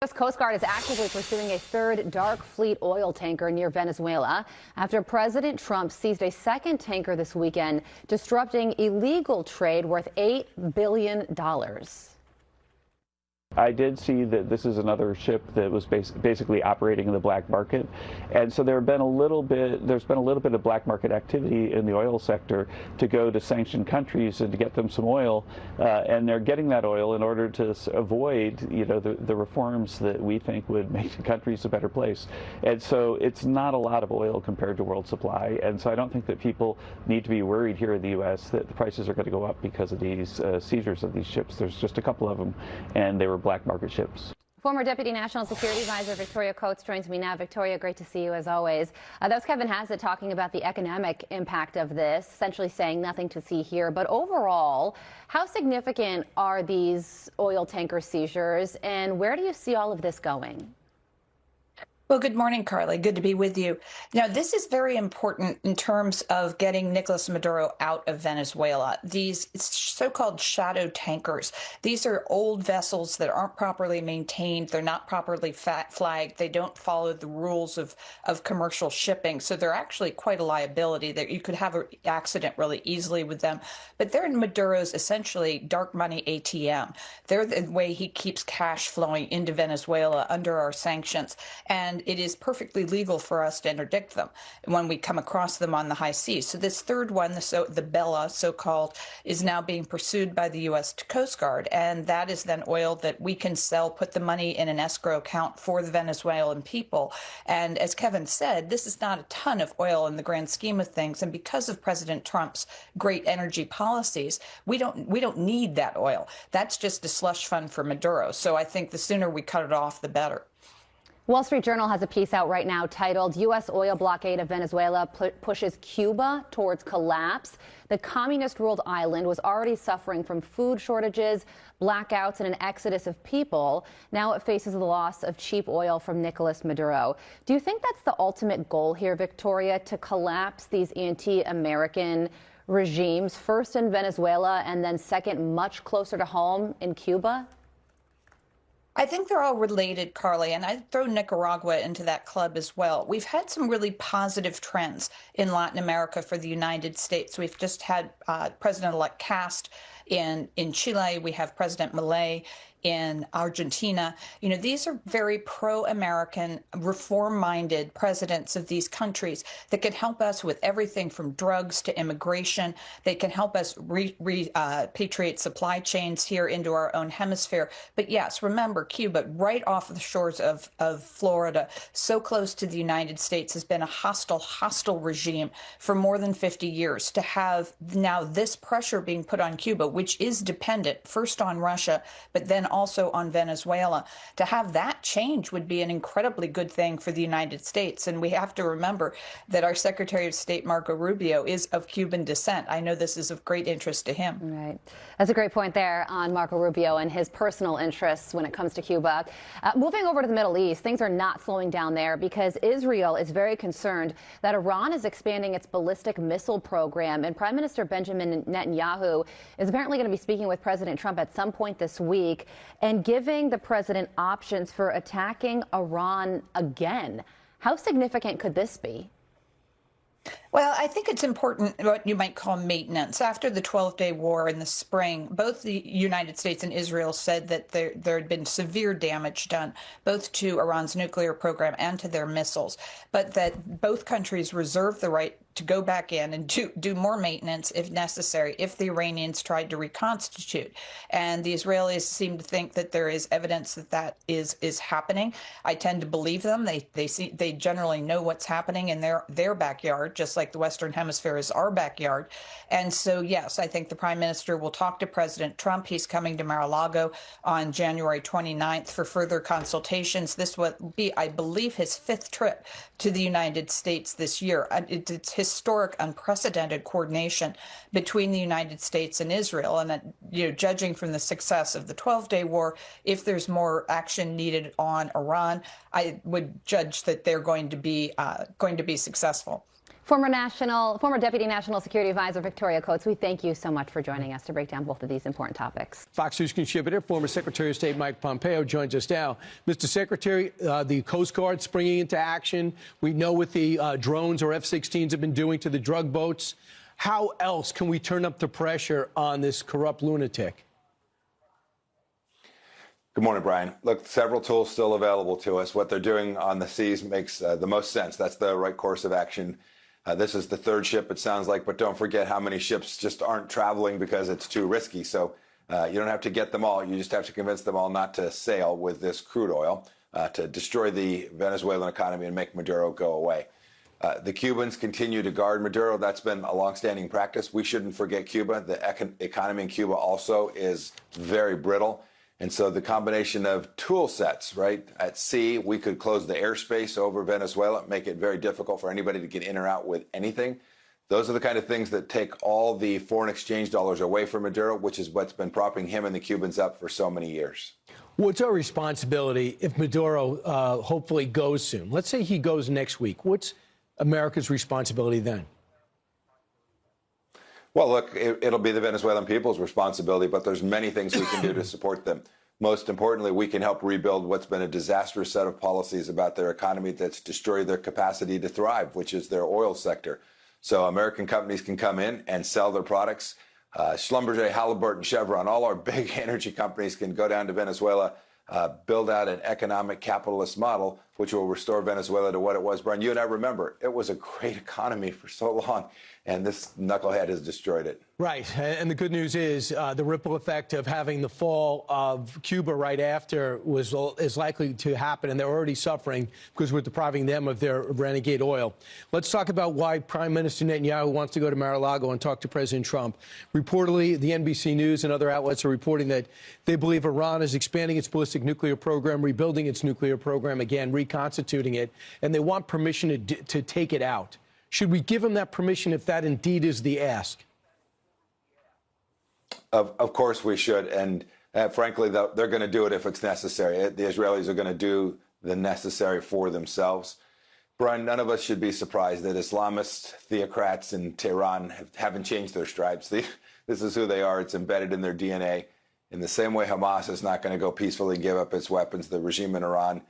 U.S. Coast Guard is actively pursuing a third dark fleet oil tanker near Venezuela after President Trump seized a second tanker this weekend, disrupting illegal trade worth $8 billion. I did see that this is another ship that was basically operating in the black market, and so there's been a little bit of black market activity in the oil sector to go to sanctioned countries and to get them some oil, and they're getting that oil in order to avoid, the reforms that we think would make the countries a better place. And so it's not a lot of oil compared to world supply, and so I don't think that people need to be worried here in the U.S. that the prices are going to go up because of these seizures of these ships. There's just a couple of them, and they were black market ships. Former Deputy National Security Advisor Victoria Coates joins me now. Victoria, great to see you as always. That was Kevin Hassett talking about the economic impact of this, essentially saying nothing to see here. But overall, how significant are these oil tanker seizures, and where do you see all of this going? Well, good morning, Carly. Good to be with you. Now, this is very important in terms of getting Nicolás Maduro out of Venezuela. These so-called shadow tankers, these are old vessels that aren't properly maintained. They're not properly flagged. They don't follow the rules of commercial shipping. So they're actually quite a liability that you could have an accident really easily with them. But they're in Maduro's essentially dark money ATM. They're the way he keeps cash flowing into Venezuela under our sanctions. And it is perfectly legal for us to interdict them when we come across them on the high seas. So this third one, the Bella, so-called, is now being pursued by the U.S. Coast Guard, and that is then oil that we can sell, put the money in an escrow account for the Venezuelan people. And as Kevin said, this is not a ton of oil in the grand scheme of things, and because of President Trump's great energy policies, we don't need that oil. That's just a slush fund for Maduro. So I think the sooner we cut it off, the better. Wall Street Journal has a piece out right now titled U.S. Oil Blockade of Venezuela Pushes Cuba Towards Collapse. The communist-ruled island was already suffering from food shortages, blackouts, and an exodus of people. Now it faces the loss of cheap oil from Nicolás Maduro. Do you think that's the ultimate goal here, Victoria, to collapse these anti-American regimes, first in Venezuela and then second, much closer to home, in Cuba? I think they're all related, Carly, and I'd throw Nicaragua into that club as well. We've had some really positive trends in Latin America for the United States. We've just had President-elect Cast in Chile. We have President Milei in Argentina. These are very pro-American, reform-minded presidents of these countries that can help us with everything from drugs to immigration. They can help us repatriate supply chains here into our own hemisphere. But yes, remember, Cuba, right off the shores of Florida, so close to the United States, has been a hostile regime for more than 50 years. To have now this pressure being put on Cuba, which is dependent first on Russia, but then also on Venezuela, to have that change would be an incredibly good thing for the United States. And we have to remember that our Secretary of State, Marco Rubio, is of Cuban descent. I know this is of great interest to him. Right. That's a great point there on Marco Rubio and his personal interests when it comes to Cuba. Moving over to the Middle East, things are not slowing down there because Israel is very concerned that Iran is expanding its ballistic missile program. And Prime Minister Benjamin Netanyahu is apparently going to be speaking with President Trump at some point this week and giving the president options for attacking Iran again. How significant could this be? Well, I think it's important what you might call maintenance. After the 12-day war in the spring, both the United States and Israel said that there had been severe damage done, both to Iran's nuclear program and to their missiles, but that both countries reserve the right to go back in and do more maintenance if necessary, if the Iranians tried to reconstitute. And the Israelis seem to think that there is evidence that is happening. I tend to believe them. They generally know what's happening in their backyard, just like the Western Hemisphere is our backyard. And so, yes, I think the Prime Minister will talk to President Trump. He's coming to Mar-a-Lago on January 29th for further consultations. This will be, I believe, his 5th trip to the United States this year. It's historic, unprecedented coordination between the United States and Israel. And judging from the success of the 12-day war, if there's more action needed on Iran, I would judge that they're going to be successful. Former Deputy National Security Advisor Victoria Coates, we thank you so much for joining us to break down both of these important topics. Fox News contributor, former Secretary of State Mike Pompeo joins us now. Mr. Secretary, the Coast Guard springing into action. We know what the drones or F-16s have been doing to the drug boats. How else can we turn up the pressure on this corrupt lunatic? Good morning, Brian. Look, several tools still available to us. What they're doing on the seas makes the most sense. That's the right course of action. This is the third ship, it sounds like, but don't forget how many ships just aren't traveling because it's too risky. So you don't have to get them all. You just have to convince them all not to sail with this crude oil to destroy the Venezuelan economy and make Maduro go away. The Cubans continue to guard Maduro. That's been a longstanding practice. We shouldn't forget Cuba. The economy in Cuba also is very brittle. And so the combination of tool sets, right? At sea, we could close the airspace over Venezuela, make it very difficult for anybody to get in or out with anything. Those are the kind of things that take all the foreign exchange dollars away from Maduro, which is what's been propping him and the Cubans up for so many years. What's our responsibility if Maduro hopefully goes soon? Let's say he goes next week. What's America's responsibility then? Well, look, it'll be the Venezuelan people's responsibility, but there's many things we can do to support them. Most importantly, we can help rebuild what's been a disastrous set of policies about their economy that's destroyed their capacity to thrive, which is their oil sector. So American companies can come in and sell their products. Schlumberger, Halliburton, Chevron, all our big energy companies can go down to Venezuela, build out an economic capitalist model, which will restore Venezuela to what it was. Brian, you and I remember, it was a great economy for so long, and this knucklehead has destroyed it. Right. And the good news is the ripple effect of having the fall of Cuba right after is likely to happen, and they're already suffering because we're depriving them of their renegade oil. Let's talk about why Prime Minister Netanyahu wants to go to Mar-a-Lago and talk to President Trump. Reportedly, the NBC News and other outlets are reporting that they believe Iran is expanding its ballistic nuclear program, rebuilding its nuclear program again, reconstituting it, and they want permission to take it out. Should we give them that permission if that indeed is the ask? Of course we should. And frankly, they're going to do it if it's necessary. The Israelis are going to do the necessary for themselves. Brian, none of us should be surprised that Islamist theocrats in Tehran haven't changed their stripes. This is who they are. It's embedded in their DNA. In the same way Hamas is not going to go peacefully give up its weapons, the regime in Iran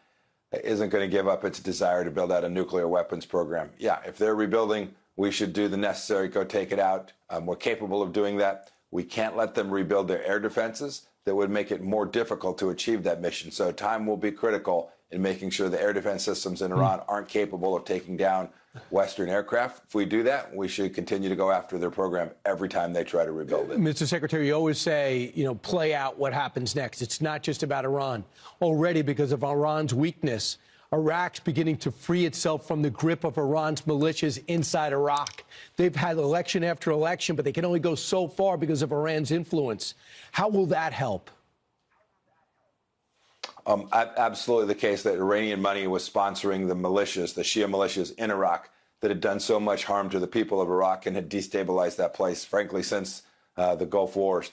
isn't going to give up its desire to build out a nuclear weapons program. Yeah, if they're rebuilding, we should do the necessary, go take it out. We're capable of doing that. We can't let them rebuild their air defenses. That would make it more difficult to achieve that mission. So time will be critical in making sure the air defense systems in Iran aren't capable of taking down Western aircraft. If we do that, we should continue to go after their program every time they try to rebuild it. Mr. Secretary, you always say, play out what happens next. It's not just about Iran. Already, because of Iran's weakness, Iraq's beginning to free itself from the grip of Iran's militias inside Iraq. They've had election after election, but they can only go so far because of Iran's influence. How will that help? Absolutely the case that Iranian money was sponsoring the militias, the Shia militias in Iraq, that had done so much harm to the people of Iraq and had destabilized that place, frankly, since the Gulf Wars.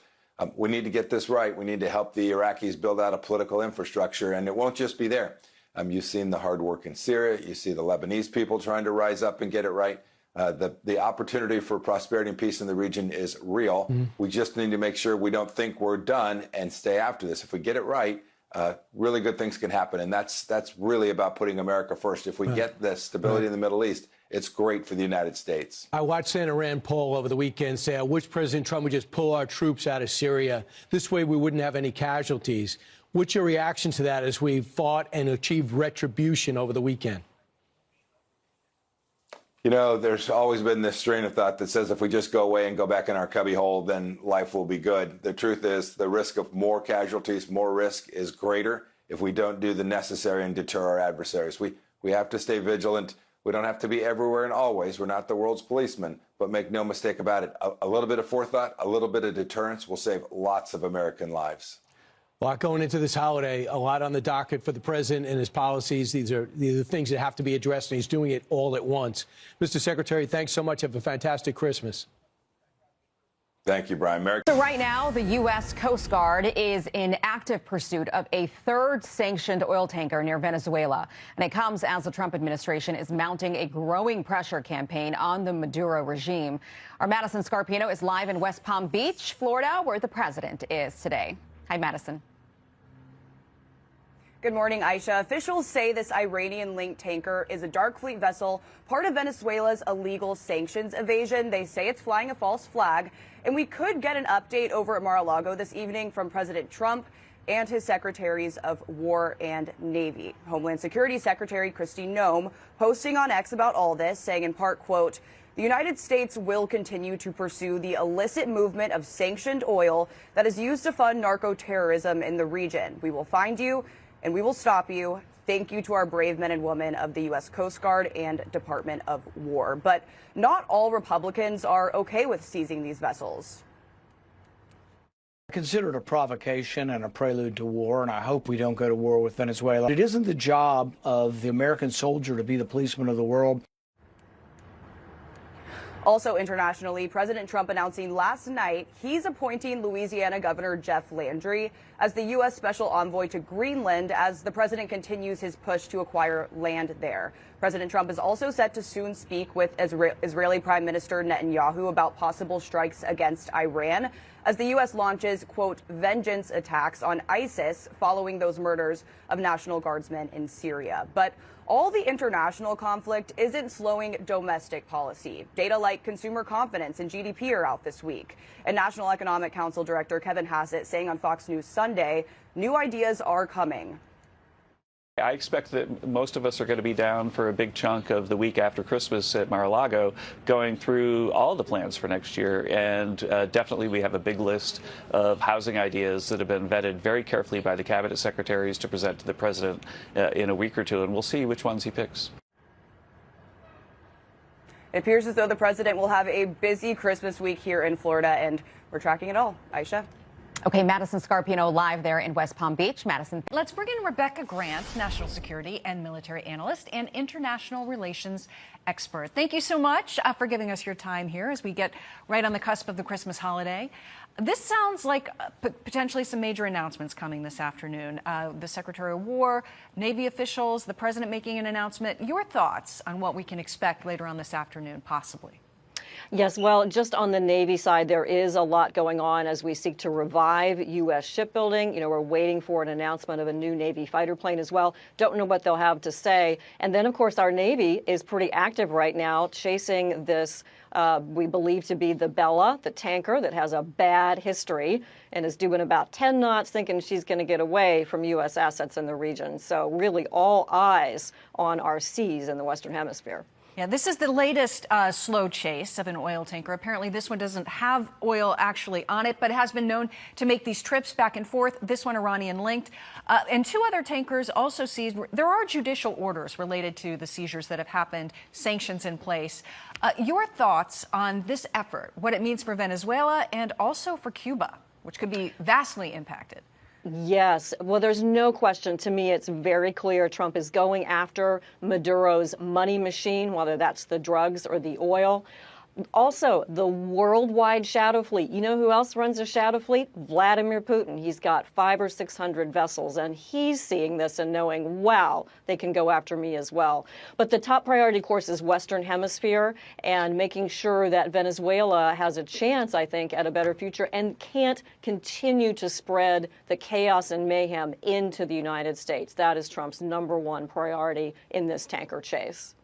We need to get this right. We need to help the Iraqis build out a political infrastructure, and it won't just be there. You've seen the hard work in Syria. You see the Lebanese people trying to rise up and get it right. The opportunity for prosperity and peace in the region is real. We just need to make sure we don't think we're done and stay after this. If we get it right, really good things can happen. And that's really about putting America first. If we get the stability in the Middle East, it's great for the United States. I watched Senator Rand Paul over the weekend say, I wish President Trump would just pull our troops out of Syria. This way we wouldn't have any casualties. What's your reaction to that as we fought and achieved retribution over the weekend? There's always been this strain of thought that says if we just go away and go back in our cubbyhole, then life will be good. The truth is the risk of more casualties, more risk is greater if we don't do the necessary and deter our adversaries. We have to stay vigilant. We don't have to be everywhere and always. We're not the world's policemen, but make no mistake about it. A little bit of forethought, a little bit of deterrence will save lots of American lives. A lot going into this holiday, a lot on the docket for the president and his policies. These are the things that have to be addressed, and he's doing it all at once. Mr. Secretary, thanks so much. Have a fantastic Christmas. Thank you, Brian. So right now, the U.S. Coast Guard is in active pursuit of a third sanctioned oil tanker near Venezuela. And it comes as the Trump administration is mounting a growing pressure campaign on the Maduro regime. Our Madison Scarpino is live in West Palm Beach, Florida, where the president is today. Hi, Madison. Good morning, Aisha. Officials say this Iranian-linked tanker is a dark fleet vessel, part of Venezuela's illegal sanctions evasion. They say it's flying a false flag. And we could get an update over at Mar-a-Lago this evening from President Trump and his secretaries of War and Navy. Homeland Security Secretary Kristi Noem posting on X about all this, saying in part, quote, "The United States will continue to pursue the illicit movement of sanctioned oil that is used to fund narco-terrorism in the region. We will find you and we will stop you. Thank you to our brave men and women of the U.S. Coast Guard and Department of War." But not all Republicans are okay with seizing these vessels. I consider it a provocation and a prelude to war, and I hope we don't go to war with Venezuela. It isn't the job of the American soldier to be the policeman of the world. Also internationally, President Trump announcing last night he's appointing Louisiana Governor Jeff Landry as the U.S. Special Envoy to Greenland as the president continues his push to acquire land there. President Trump is also set to soon speak with Israeli Prime Minister Netanyahu about possible strikes against Iran as the U.S. launches, quote, vengeance attacks on ISIS following those murders of National Guardsmen in Syria. But all the international conflict isn't slowing domestic policy. Data like consumer confidence and GDP are out this week. And National Economic Council Director Kevin Hassett saying on Fox News Sunday, new ideas are coming. I expect that most of us are going to be down for a big chunk of the week after Christmas at Mar-a-Lago, going through all the plans for next year. And definitely we have a big list of housing ideas that have been vetted very carefully by the cabinet secretaries to present to the president in a week or two. And we'll see which ones he picks. It appears as though the president will have a busy Christmas week here in Florida, and we're tracking it all. Aisha. Okay, Madison Scarpino live there in West Palm Beach. Madison. Let's bring in Rebecca Grant, national security and military analyst and international relations expert. Thank you so much for giving us your time here as we get right on the cusp of the Christmas holiday. This sounds like potentially some major announcements coming this afternoon. The Secretary of War, Navy officials, the president making an announcement. Your thoughts on what we can expect later on this afternoon, possibly? Yes, well, just on the Navy side, there is a lot going on as we seek to revive U.S. shipbuilding. You know, we're waiting for an announcement of a new Navy fighter plane as well. Don't know what they'll have to say. And then, of course, our Navy is pretty active right now chasing this, we believe to be the Bella, the tanker that has a bad history and is doing about 10 knots, thinking she's going to get away from U.S. assets in the region. So really all eyes on our seas in the Western Hemisphere. Yeah, this is the latest slow chase of an oil tanker. Apparently, this one doesn't have oil actually on it, but has been known to make these trips back and forth. This one Iranian-linked. And two other tankers also seized. There are judicial orders related to the seizures that have happened, sanctions in place. Your thoughts on this effort, what it means for Venezuela and also for Cuba, which could be vastly impacted? Yes. Well, there's no question. To me, it's very clear Trump is going after Maduro's money machine, whether that's the drugs or the oil. Also, the worldwide shadow fleet. You know who else runs a shadow fleet? Vladimir Putin. He's got 500 or 600 vessels, and he's seeing this and knowing, wow, they can go after me as well. But the top priority, of course, is Western Hemisphere and making sure that Venezuela has a chance, I think, at a better future and can't continue to spread the chaos and mayhem into the United States. That is Trump's #1 priority in this tanker chase.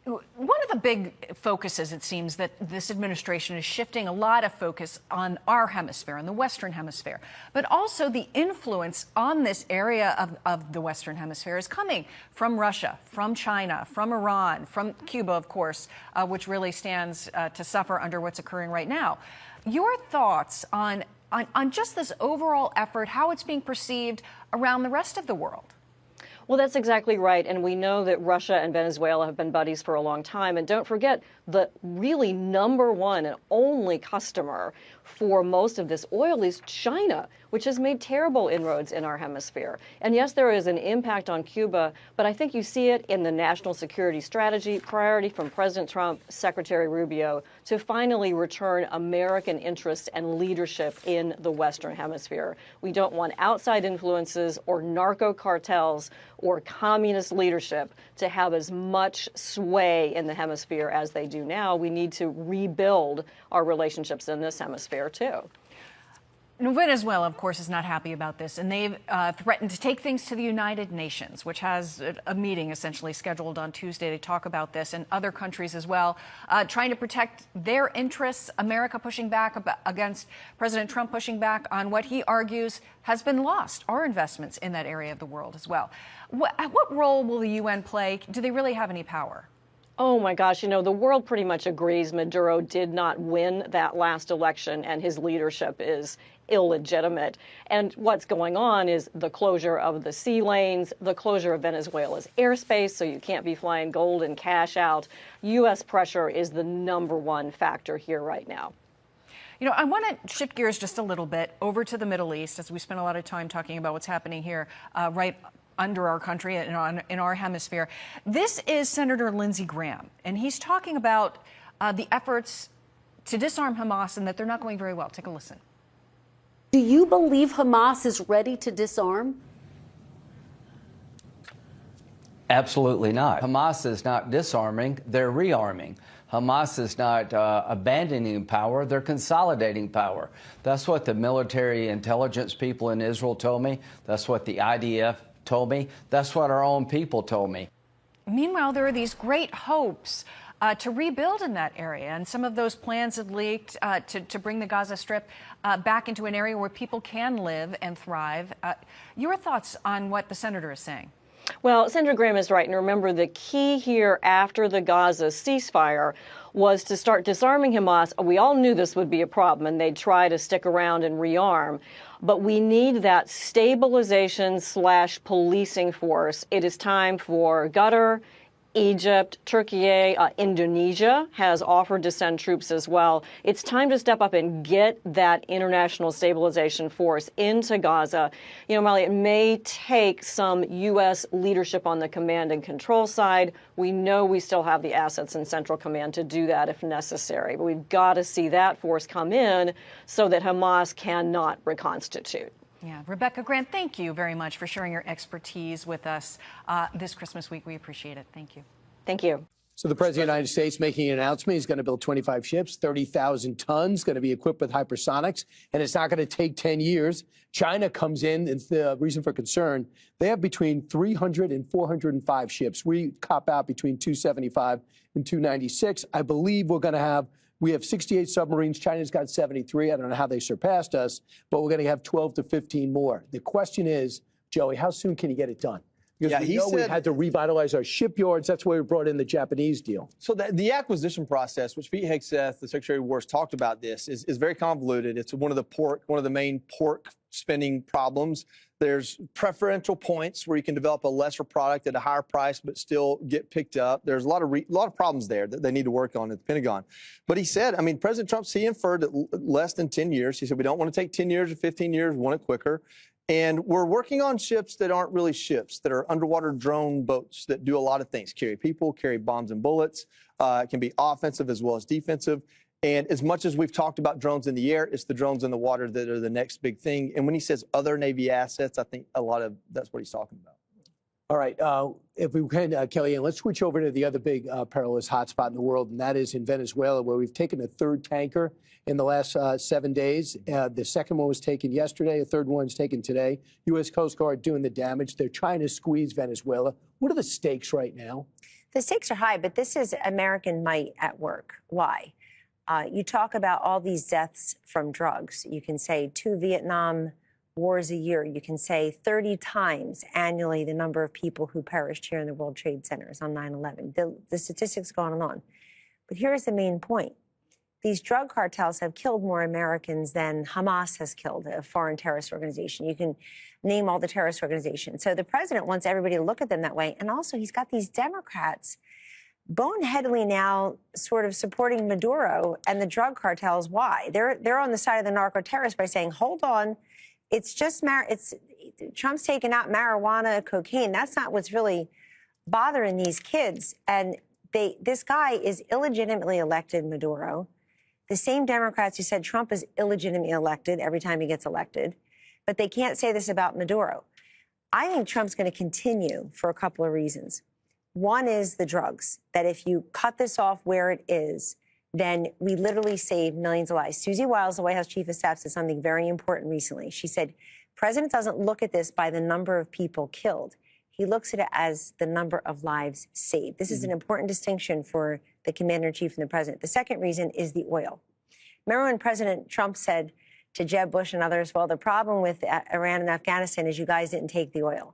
One of the big focuses, it seems, that this administration is shifting a lot of focus on our hemisphere, on the Western Hemisphere, but also the influence on this area of the Western Hemisphere is coming from Russia, from China, from Iran, from Cuba, of course, which really stands to suffer under what's occurring right now. Your thoughts on just this overall effort, how it's being perceived around the rest of the world? Well, that's exactly right. And we know that Russia and Venezuela have been buddies for a long time. And don't forget, the really number one and only customer for most of this oil is China, which has made terrible inroads in our hemisphere. And yes, there is an impact on Cuba, but I think you see it in the national security strategy priority from President Trump, Secretary Rubio, to finally return American interests and leadership in the Western Hemisphere. We don't want outside influences or narco cartels or communist leadership to have as much sway in the hemisphere as they do now. We need to rebuild our relationships in this hemisphere, too. Venezuela, of course, is not happy about this, and they've threatened to take things to the United Nations, which has a meeting essentially scheduled on Tuesday to talk about this, and other countries as well, trying to protect their interests. America pushing back against President Trump, pushing back on what he argues has been lost, our investments in that area of the world as well. What role will the UN play? Do they really have any power? Oh my gosh, the world pretty much agrees Maduro did not win that last election and his leadership is illegitimate. And what's going on is the closure of the sea lanes, the closure of Venezuela's airspace, so you can't be flying gold and cash out. U.S. pressure is the number one factor here right now. I want to shift gears just a little bit over to the Middle East, as we spent a lot of time talking about what's happening here right under our country and in our hemisphere. This is Senator Lindsey Graham, and he's talking about the efforts to disarm Hamas and that they're not going very well. Take a listen. Do you believe Hamas is ready to disarm? Absolutely not. Hamas is not disarming, they're rearming. Hamas is not abandoning power, they're consolidating power. That's what the military intelligence people in Israel told me. That's what the IDF told me. That's what our own people told me. Meanwhile, there are these great hopes to rebuild in that area, and some of those plans have leaked to bring the Gaza Strip back into an area where people can live and thrive. Your thoughts on what the senator is saying? Well, Senator Graham is right. And remember, the key here after the Gaza ceasefire was to start disarming Hamas. We all knew this would be a problem, and they'd try to stick around and rearm. But we need that stabilization/policing force. It is time for Qatar, Egypt, Turkey, Indonesia has offered to send troops as well. It's time to step up and get that international stabilization force into Gaza. Molly, it may take some U.S. leadership on the command and control side. We know we still have the assets in Central Command to do that if necessary. But we've got to see that force come in so that Hamas cannot reconstitute. Yeah, Rebecca Grant, thank you very much for sharing your expertise with us this Christmas week. We appreciate it. Thank you. Thank you. So the President of the United States making an announcement. He's going to build 25 ships, 30,000 tons, going to be equipped with hypersonics, and it's not going to take 10 years. China comes in. It's the reason for concern. They have between 300 and 405 ships. We cop out between 275 and 296. I believe we have 68 submarines. China's got 73. I don't know how they surpassed us, but we're going to have 12 to 15 more. The question is, Joey, how soon can you get it done? Because we had to revitalize our shipyards. That's why we brought in the Japanese deal. So the acquisition process, which Pete Hegseth, the Secretary of War, talked about this, is very convoluted. It's one of the main pork spending problems. There's preferential points where you can develop a lesser product at a higher price but still get picked up. There's a lot of problems there that they need to work on at the Pentagon. But he said, President Trump, he inferred that less than 10 years. He said, we don't want to take 10 years or 15 years, we want it quicker. And we're working on ships that aren't really ships, that are underwater drone boats that do a lot of things, carry people, carry bombs and bullets, can be offensive as well as defensive. And as much as we've talked about drones in the air, it's the drones in the water that are the next big thing. And when he says other Navy assets, I think that's what he's talking about. All right. If we can, Kellyanne, let's switch over to the other big perilous hotspot in the world, and that is in Venezuela, where we've taken a third tanker in the last 7 days. The second one was taken yesterday. A third one's taken today. U.S. Coast Guard doing the damage. They're trying to squeeze Venezuela. What are the stakes right now? The stakes are high, but this is American might at work. Why? You talk about all these deaths from drugs. You can say 2 Vietnam wars a year. You can say 30 times annually the number of people who perished here in the World Trade Centers on 9/11. The statistics go on and on. But here's the main point. these drug cartels have killed more Americans than Hamas has killed, a foreign terrorist organization. You can name all the terrorist organizations. So the president wants everybody to look at them that way. And also, he's got these Democrats boneheadedly now sort of supporting Maduro and the drug cartels. Why? They're on the side of the narco-terrorists by saying, hold on, it's just Trump's taking out marijuana, cocaine. That's not what's really bothering these kids. And this guy is illegitimately elected, Maduro. The same Democrats who said Trump is illegitimately elected every time he gets elected, but they can't say this about Maduro. I think Trump's going to continue for a couple of reasons. One is the drugs, that if you cut this off where it is, then we literally save millions of lives. Susie Wiles, the White House chief of staff, said something very important recently. She said, President doesn't look at this by the number of people killed. He looks at it as the number of lives saved. This is an important distinction for the commander-in-chief and the president. The second reason is the oil. Remember when President Trump said to Jeb Bush and others, well, the problem with Iran and Afghanistan is you guys didn't take the oil.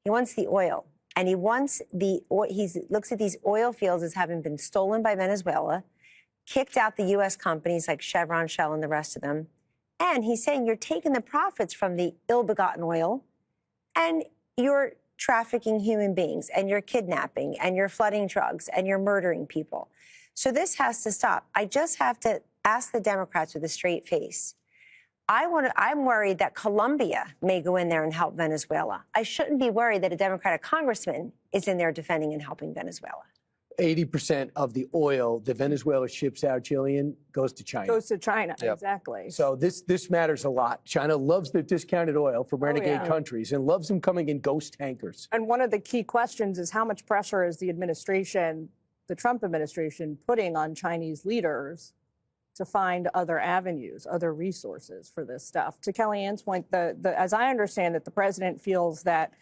He wants the oil. And he looks at these oil fields as having been stolen by Venezuela, kicked out the U.S. companies like Chevron, Shell, and the rest of them. And he's saying you're taking the profits from the ill-begotten oil and you're trafficking human beings and you're kidnapping and you're flooding drugs and you're murdering people. So this has to stop. I just have to ask the Democrats with a straight face. I'm worried that Colombia may go in there and help Venezuela. I shouldn't be worried that a Democratic congressman is in there defending and helping Venezuela. 80% of the oil that Venezuela ships out, Jillian, goes to China. Goes to China, Yep. exactly. So this matters a lot. China loves their discounted oil from renegade countries and loves them coming in ghost tankers. And one of the key questions is how much pressure is the administration, the Trump administration, putting on Chinese leaders to find other avenues, other resources for this stuff. To Kellyanne's point, as I understand it, the president feels that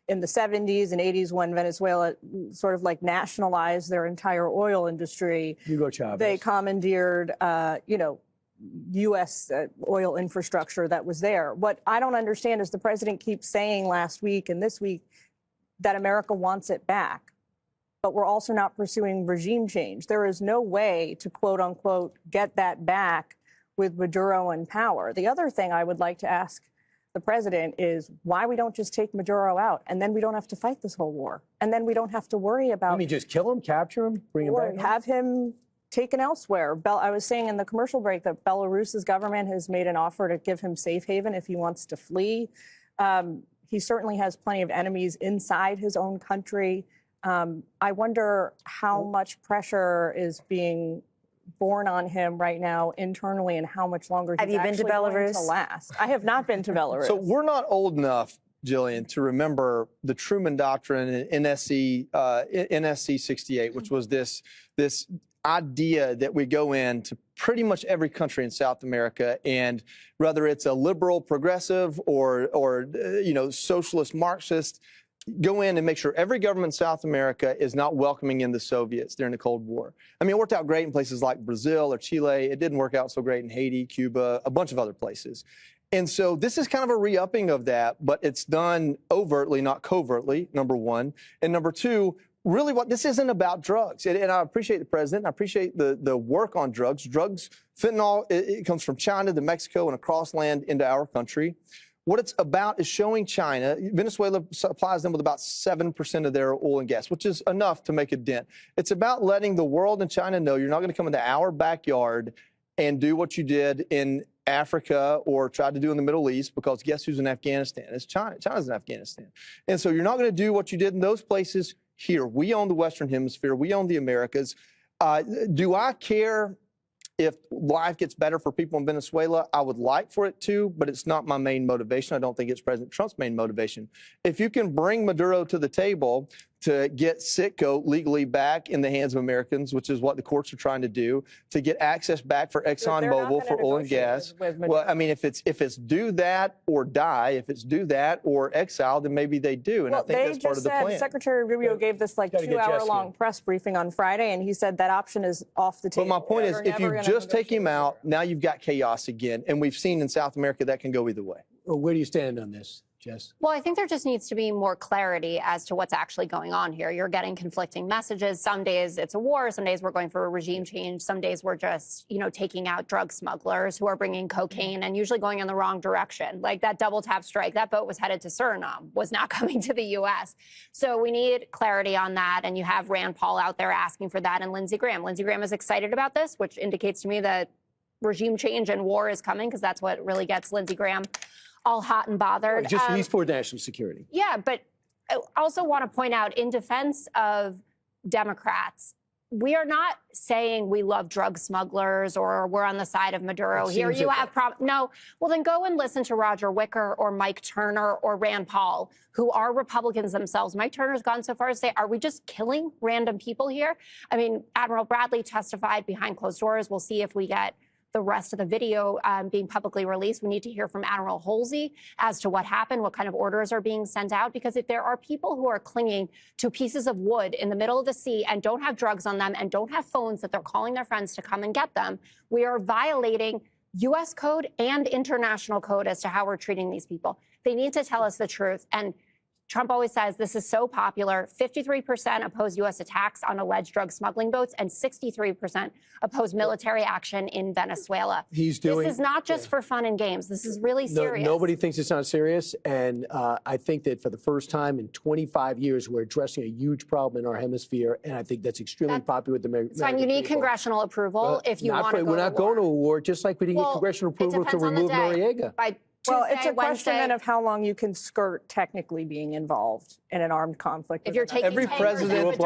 in the 70s and 80s, when Venezuela sort of like nationalized their entire oil industry, Hugo Chavez. They commandeered, U.S. Oil infrastructure that was there. What I don't understand is the president keeps saying last week and this week that America wants it back. But we're also not pursuing regime change. There is no way to, quote unquote, get that back with Maduro in power. The other thing I would like to ask the president is why we don't just take Maduro out and then we don't have to fight this whole war. And then we don't have to worry about. You mean just kill him, capture him, bring him or back? have him taken elsewhere. I was saying in the commercial break that Belarus's government has made an offer to give him safe haven if he wants to flee. He certainly has plenty of enemies inside his own country. I wonder how much pressure is being borne on him right now internally and how much longer he's actually going to last. I have not been to Belarus. So we're not old enough, Jillian, to remember the Truman Doctrine and NSC 68, which was this idea that we go into pretty much every country in South America, and whether it's a liberal, progressive, or socialist, Marxist, go in and make sure every government in South America is not welcoming in the Soviets during the Cold War. I mean, it worked out great in places like Brazil or Chile. It didn't work out so great in Haiti, Cuba, a bunch of other places. And so this is kind of a re-upping of that, but it's done overtly, not covertly, number one. And number two, really this isn't about drugs. And I appreciate the president. I appreciate the work on drugs. Drugs, fentanyl, it comes from China to Mexico and across land into our country. What it's about is showing China, Venezuela supplies them with about 7% of their oil and gas, which is enough to make a dent. It's about letting the world and China know you're not going to come into our backyard and do what you did in Africa or tried to do in the Middle East, because guess who's in Afghanistan? It's China. China's in Afghanistan. And so you're not going to do what you did in those places here. We own the Western Hemisphere. We own the Americas. Do I care if life gets better for people in Venezuela? I would like for it to, but it's not my main motivation. I don't think it's President Trump's main motivation. If you can bring Maduro to the table to get Citgo legally back in the hands of Americans, which is what the courts are trying to do, to get access back for ExxonMobil for oil and gas. Well, I mean, if it's do that or die, if it's do that or exile, then maybe they do. And I think that's part of the plan. Secretary Rubio gave this like 2-hour-long press briefing on Friday, and he said that option is off the table. But my point is, if you just take him out, now you've got chaos again. And we've seen in South America that can go either way. Well, where do you stand on this, Jess? Well, I think there just needs to be more clarity as to what's actually going on here. You're getting conflicting messages. Some days it's a war. Some days we're going for a regime change. Some days we're just, taking out drug smugglers who are bringing cocaine and usually going in the wrong direction. Like that double tap strike, that boat was headed to Suriname, was not coming to the U.S. So we need clarity on that. And you have Rand Paul out there asking for that, and Lindsey Graham. Lindsey Graham is excited about this, which indicates to me that regime change and war is coming, because that's what really gets Lindsey Graham all hot and bothered. He's for national security. Yeah, but I also want to point out, in defense of Democrats, we are not saying we love drug smugglers or we're on the side of Maduro. Here you have no. Well, then go and listen to Roger Wicker or Mike Turner or Rand Paul, who are Republicans themselves. Mike Turner's gone so far as to say, are we just killing random people here? I mean, Admiral Bradley testified behind closed doors. We'll see if we get the rest of the video being publicly released. We need to hear from Admiral Halsey as to what happened, what kind of orders are being sent out, because if there are people who are clinging to pieces of wood in the middle of the sea and don't have drugs on them and don't have phones that they're calling their friends to come and get them, we are violating U.S. code and international code as to how we're treating these people. They need to tell us the truth. And Trump always says this is so popular. 53% oppose U.S. attacks on alleged drug smuggling boats, and 63% oppose military action in Venezuela. This is not just for fun and games. This is really serious. Nobody thinks it's not serious. And I think that for the first time in 25 years, we're addressing a huge problem in our hemisphere. And I think that's extremely popular with the American people. You need congressional approval if you want to go We're not going to a war, just like we didn't get congressional approval to remove Noriega. Well, it's a question then of how long you can skirt technically being involved in an armed conflict. If you're taking every president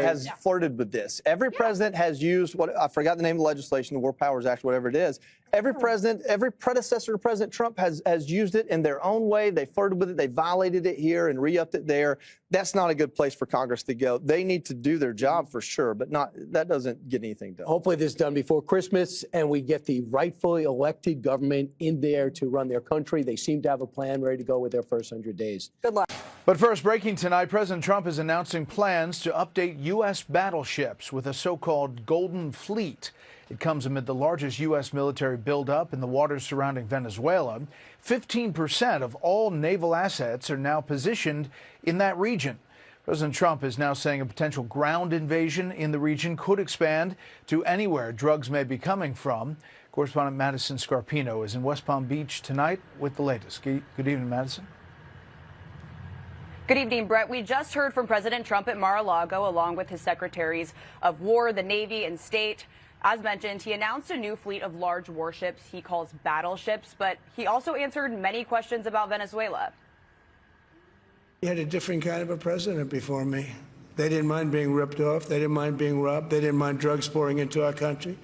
has flirted with this. Every president has used what I forgot the name of the legislation, the War Powers Act, whatever it is. Every president, every predecessor to President Trump has used it in their own way. They flirted with it. They violated it here and re-upped it there. That's not a good place for Congress to go. They need to do their job for sure, but that doesn't get anything done. Hopefully this is done before Christmas and we get the rightfully elected government in there to run their country. They seem to have a plan ready to go with their first 100 days. Good luck. But first, breaking tonight, President Trump is announcing plans to update U.S. battleships with a so-called Golden Fleet. It comes amid the largest U.S. military buildup in the waters surrounding Venezuela. 15% of all naval assets are now positioned in that region. President Trump is now saying a potential ground invasion in the region could expand to anywhere drugs may be coming from. Correspondent Madison Scarpino is in West Palm Beach tonight with the latest. Good evening, Madison. Good evening, Brett. We just heard from President Trump at Mar-a-Lago, along with his secretaries of War, the Navy, and State. As mentioned, he announced a new fleet of large warships he calls battleships, but he also answered many questions about Venezuela. He had a different kind of a president before me. They didn't mind being ripped off. They didn't mind being robbed. They didn't mind drugs pouring into our country.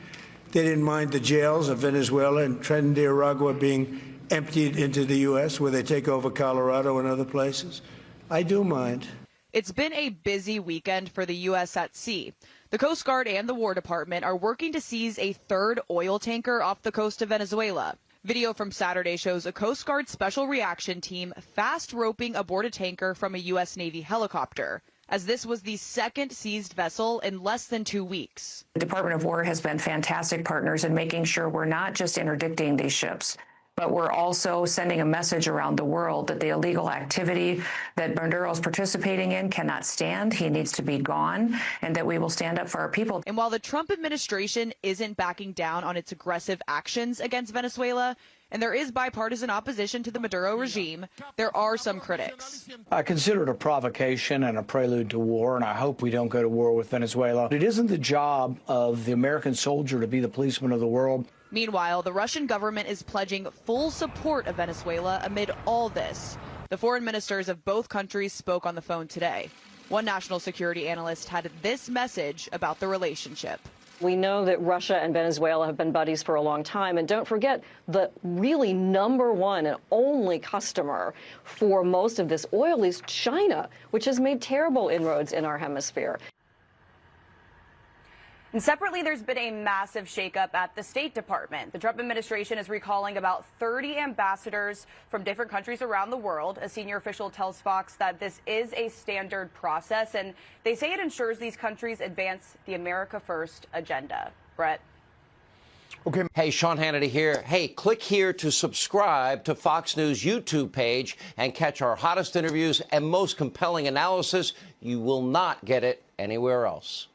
They didn't mind the jails of Venezuela and Trinidad being emptied into the U.S., where they take over Colorado and other places. I do mind. It's been a busy weekend for the U.S. at sea. The Coast Guard and the War Department are working to seize a third oil tanker off the coast of Venezuela. Video from Saturday shows a Coast Guard special reaction team fast roping aboard a tanker from a U.S. Navy helicopter, as this was the second seized vessel in less than 2 weeks. The Department of War has been fantastic partners in making sure we're not just interdicting these ships, but we're also sending a message around the world that the illegal activity that Maduro is participating in cannot stand. He needs to be gone, and that we will stand up for our people. And while the Trump administration isn't backing down on its aggressive actions against Venezuela, and there is bipartisan opposition to the Maduro regime, there are some critics. I consider it a provocation and a prelude to war, and I hope we don't go to war with Venezuela. It isn't the job of the American soldier to be the policeman of the world. Meanwhile, the Russian government is pledging full support of Venezuela amid all this. The foreign ministers of both countries spoke on the phone today. One national security analyst had this message about the relationship. We know that Russia and Venezuela have been buddies for a long time. And don't forget, the really number one and only customer for most of this oil is China, which has made terrible inroads in our hemisphere. And separately, there's been a massive shakeup at the State Department. The Trump administration is recalling about 30 ambassadors from different countries around the world. A senior official tells Fox that this is a standard process, and they say it ensures these countries advance the America First agenda. Brett? Okay. Hey, Sean Hannity here. Hey, click here to subscribe to Fox News YouTube page and catch our hottest interviews and most compelling analysis. You will not get it anywhere else.